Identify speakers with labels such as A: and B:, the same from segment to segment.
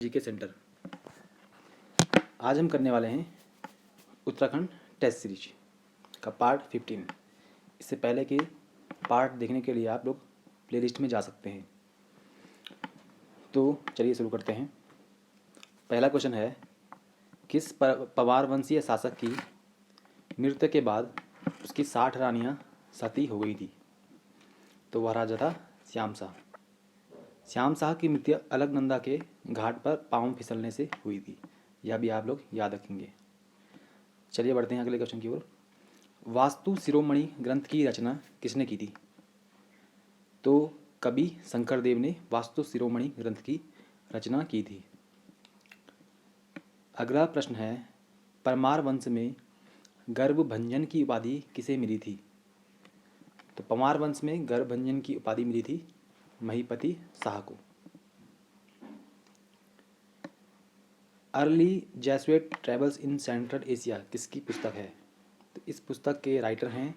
A: GK centre. आज हम करने वाले हैं उत्तराखंड टेस्ट सीरीज का पार्ट 15। इससे पहले के पार्ट देखने के लिए आप लोग प्लेलिस्ट में जा सकते हैं। तो चलिए शुरू करते हैं। पहला क्वेश्चन है, किस पवार वंशीय शासक की मृत्यु के बाद उसकी 60 रानियां सती हो गई थी? तो वह राजा था श्याम शाह। श्याम शाह की मृत्यु अलकनंदा के घाट पर पाँव फिसलने से हुई थी। यह भी आप लोग याद रखेंगे। चलिए बढ़ते हैं अगले क्वेश्चन की ओर। वास्तु शिरोमणि ग्रंथ की रचना किसने की थी? तो कवि शंकर देव ने वास्तु शिरोमणि ग्रंथ की रचना की थी। अगला प्रश्न है, परमार वंश में गर्भभंजन की उपाधि किसे मिली थी? तो परमार वंश में गर्भभंजन की उपाधि मिली थी महीपति शाह को। Early Jesuit travels in central Asia किसकी पुस्तक है? तो इस पुस्तक के राइटर हैं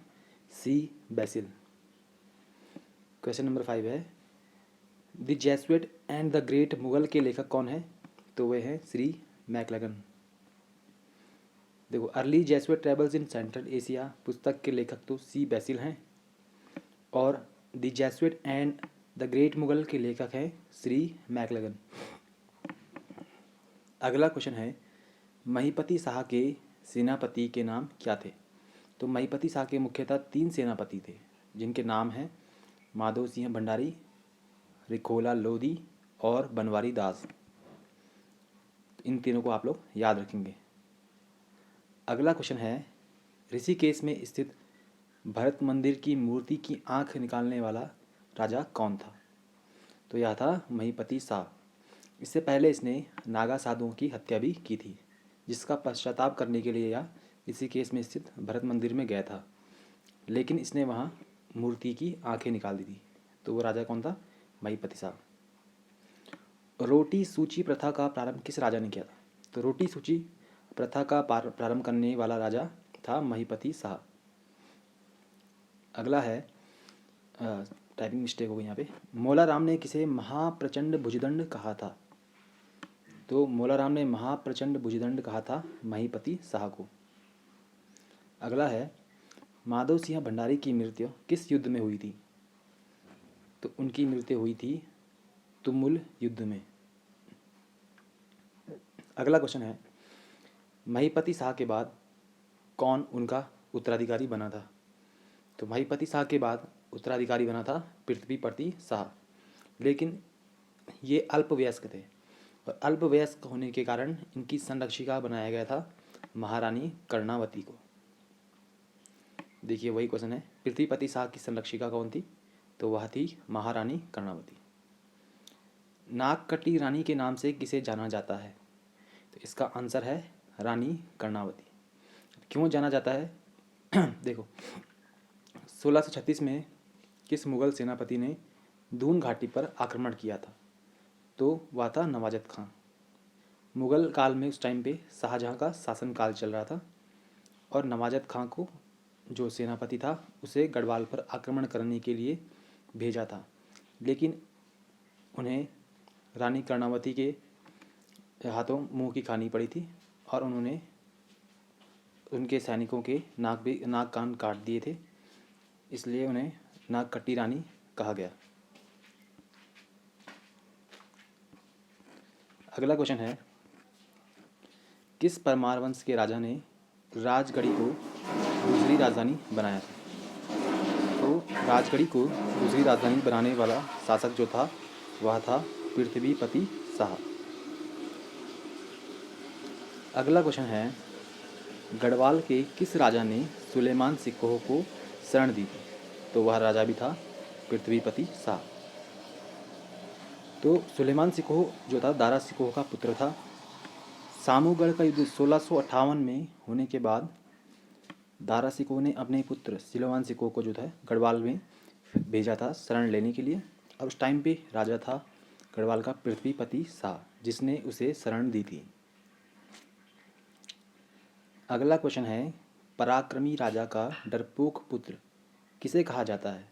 A: सी बेसिल। क्वेश्चन नंबर 5 है, the Jesuit and the great Mughal के लेखक कौन है? तो वे हैं श्री मैकलगन। देखो, early Jesuit travels in central Asia पुस्तक के लेखक तो सी बेसिल हैं और the Jesuit and the great Mughal के लेखक हैं श्री मैकलगन। अगला क्वेश्चन है, महीपति शाह के सेनापति के नाम क्या थे? तो महीपति शाह के मुख्यतः 3 सेनापति थे जिनके नाम हैं माधो सिंह भंडारी, रिखोला लोधी और बनवारी दास। इन तीनों को आप लोग याद रखेंगे। अगला क्वेश्चन है, ऋषिकेश में स्थित भरत मंदिर की मूर्ति की आंख निकालने वाला राजा कौन था? तो यह था महीपति शाह। इससे पहले इसने नागा साधुओं की हत्या भी की थी, जिसका पश्चाताप करने के लिए यह ऋषिकेश में स्थित भरत मंदिर में गया था, लेकिन इसने वहाँ मूर्ति की आंखें निकाल दी थी। तो वो राजा कौन था? महीपति शाह। रोटी सूची प्रथा का प्रारंभ किस राजा ने किया था? तो रोटी सूची प्रथा का प्रारंभ करने वाला राजा था महीपति शाह। अगला है, टाइपिंग मिस्टेक हो गई यहाँ पे। मोलाराम ने किसे महाप्रचंड भुजदंड कहा था? तो मोलाराम ने महाप्रचंड भुजदंड कहा था महीपति शाह को। अगला है, माधव सिंह भंडारी की मृत्यु किस युद्ध में हुई थी? तो उनकी मृत्यु हुई थी तुमुल युद्ध में। अगला क्वेश्चन है, महीपति शाह के बाद कौन उनका उत्तराधिकारी बना था? तो महीपति शाह के बाद उत्तराधिकारी बना था पृथ्वीपति शाह, लेकिन ये अल्पवयस्क थे और अल्पवयस्क होने के कारण इनकी संरक्षिका बनाया गया था महारानी कर्णावती को। देखिए, वही क्वेश्चन है, पृथ्वीपति शाह की संरक्षिका कौन थी? तो वह थी महारानी कर्णावती। नागकटी रानी के नाम से किसे जाना जाता है? तो इसका आंसर है रानी कर्णावती। क्यों जाना जाता है? देखो, 1636 में किस मुगल सेनापति ने दून घाटी पर आक्रमण किया था? तो वह था नवाजत खां। मुगल काल में उस टाइम पे शाहजहां का शासनकाल चल रहा था और नवाजत खां को, जो सेनापति था, उसे गढ़वाल पर आक्रमण करने के लिए भेजा था, लेकिन उन्हें रानी कर्णावती के हाथों मुंह की खानी पड़ी थी और उन्होंने उनके सैनिकों के नाक कान काट दिए थे, इसलिए उन्हें नागकटी रानी कहा गया। अगला क्वेश्चन है, किस परमार वंश के राजा ने राजगढ़ी को दूसरी राजधानी बनाया था? तो राजगढ़ी को दूसरी राजधानी बनाने वाला शासक जो था वह था पृथ्वीपति शाह। अगला क्वेश्चन है, गढ़वाल के किस राजा ने सुलेमान सिकोह को शरण दी थी? तो वह राजा भी था पृथ्वीपति शाह। तो सुलेमान सिकोह जो था दारा सिकोह का पुत्र था। सामूगढ़ का युद्ध 1658 में होने के बाद दारा सिकोह ने अपने पुत्र सुलेमान सिकोह को जो था गढ़वाल में भेजा था शरण लेने के लिए, और उस टाइम पे राजा था गढ़वाल का पृथ्वीपति शाह, जिसने उसे शरण दी थी। अगला क्वेश्चन है, पराक्रमी राजा का डरपोक पुत्र किसे कहा जाता है?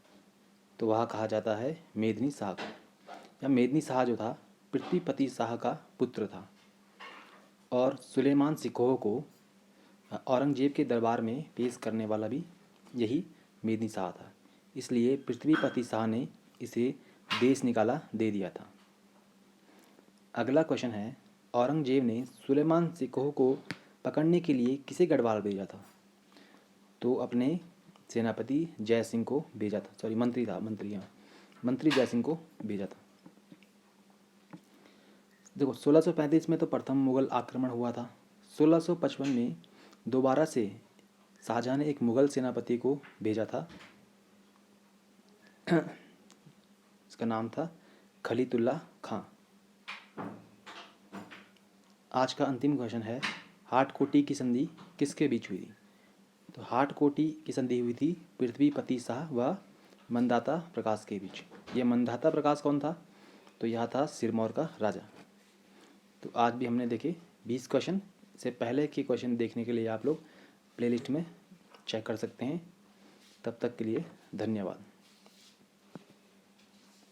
A: तो वह कहा जाता है मेदिनी शाह को। या मेदिनी शाह जो था पृथ्वीपति शाह का पुत्र था और सुलेमान सिकोह को औरंगजेब के दरबार में पेश करने वाला भी यही मेदिनी शाह था। इसलिए पृथ्वीपति शाह ने इसे देश निकाला दे दिया था। अगला क्वेश्चन है, औरंगजेब ने सुलेमान सिकोह को पकड़ने के लिए किसे गढ़वाल भेजा था? तो अपने सेनापति जय सिंह को भेजा था। सॉरी, मंत्री था, मंत्री जय सिंह को भेजा था। देखो 1635 में तो प्रथम मुगल आक्रमण हुआ था। 1655 में दोबारा से शाहजहाँ ने एक मुगल सेनापति को भेजा था। इसका नाम था खलीतुल्ला खां। आज का अंतिम क्वेश्चन है, हाटकोटी की संधि किसके बीच हुई थी? तो हाटकोटी की संधि हुई थी पृथ्वीपति शाह व मंदाता प्रकाश के बीच। ये मंदाता प्रकाश कौन था? तो यह था सिरमौर का राजा। तो आज भी हमने देखे 20 क्वेश्चन। से पहले के क्वेश्चन देखने के लिए आप लोग प्लेलिस्ट में चेक कर सकते हैं। तब तक के लिए धन्यवाद।